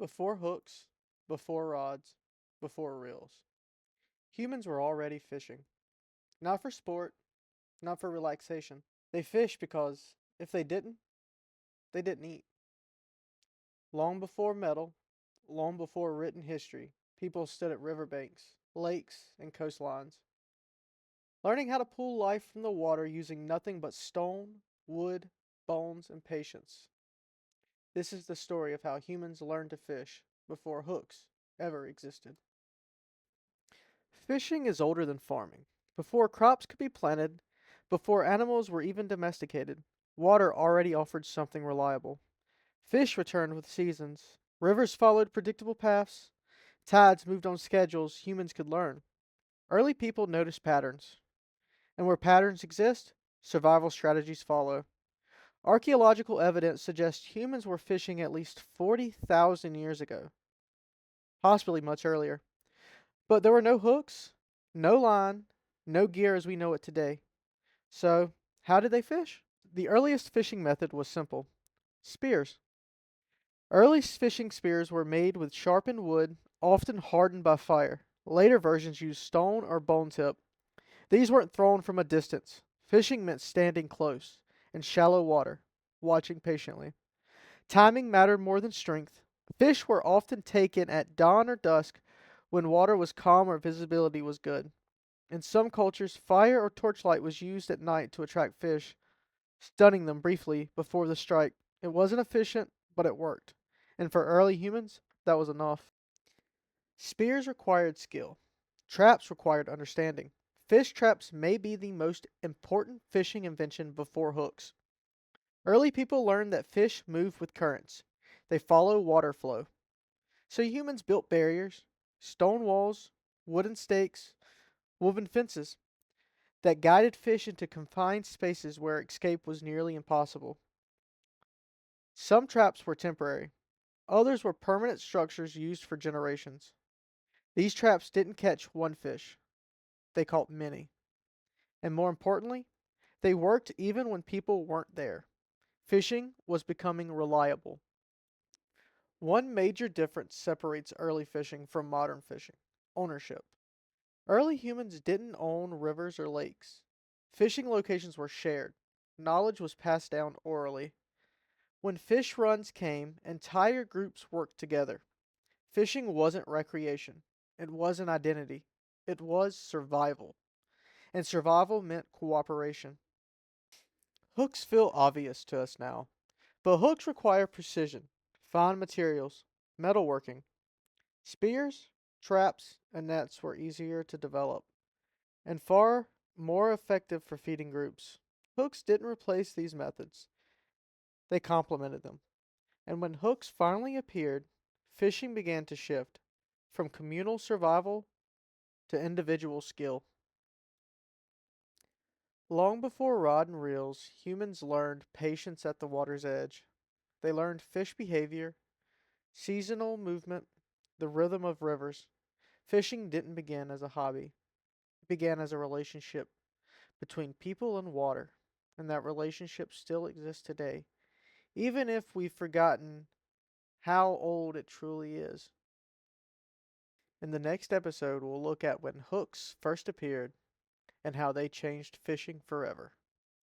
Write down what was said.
Before hooks, before rods, before reels, humans were already fishing. Not for sport, not for relaxation. They fished because if they didn't eat. Long before metal, long before written history, people stood at riverbanks, lakes, and coastlines, learning how to pull life from the water using nothing but stone, wood, bones, and patience. This is the story of how humans learned to fish before hooks ever existed. Fishing is older than farming. Before crops could be planted, before animals were even domesticated, water already offered something reliable. Fish returned with seasons. Rivers followed predictable paths. Tides moved on schedules humans could learn. Early people noticed patterns. And where patterns exist, survival strategies follow. Archaeological evidence suggests humans were fishing at least 40,000 years ago, possibly much earlier. But there were no hooks, no line, no gear as we know it today. So, how did they fish? The earliest fishing method was simple: spears. Early fishing spears were made with sharpened wood, often hardened by fire. Later versions used stone or bone tip. These weren't thrown from a distance. Fishing meant standing close, in shallow water, watching patiently. Timing mattered more than strength. Fish were often taken at dawn or dusk when water was calm or visibility was good. In some cultures, fire or torchlight was used at night to attract fish, stunning them briefly before the strike. It wasn't efficient, but it worked. And for early humans, that was enough. Spears required skill. Traps required understanding. Fish traps may be the most important fishing invention before hooks. Early people learned that fish move with currents. They follow water flow. So humans built barriers, stone walls, wooden stakes, woven fences that guided fish into confined spaces where escape was nearly impossible. Some traps were temporary, others were permanent structures used for generations. These traps didn't catch one fish, they caught many. And more importantly, they worked even when people weren't there. Fishing was becoming reliable. One major difference separates early fishing from modern fishing: ownership. Early humans didn't own rivers or lakes. Fishing locations were shared. Knowledge was passed down orally. When fish runs came, entire groups worked together. Fishing wasn't recreation. It wasn't identity. It was survival. And survival meant cooperation. Hooks feel obvious to us now, but hooks require precision, fine materials, metalworking. Spears, traps, and nets were easier to develop and far more effective for feeding groups. Hooks didn't replace these methods, they complemented them. And when hooks finally appeared, fishing began to shift from communal survival to individual skill. Long before rod and reels, humans learned patience at the water's edge. They learned fish behavior, seasonal movement, the rhythm of rivers. Fishing didn't begin as a hobby, it began as a relationship between people and water, and that relationship still exists today, even if we've forgotten how old it truly is. In the next episode, we'll look at when hooks first appeared and how they changed fishing forever.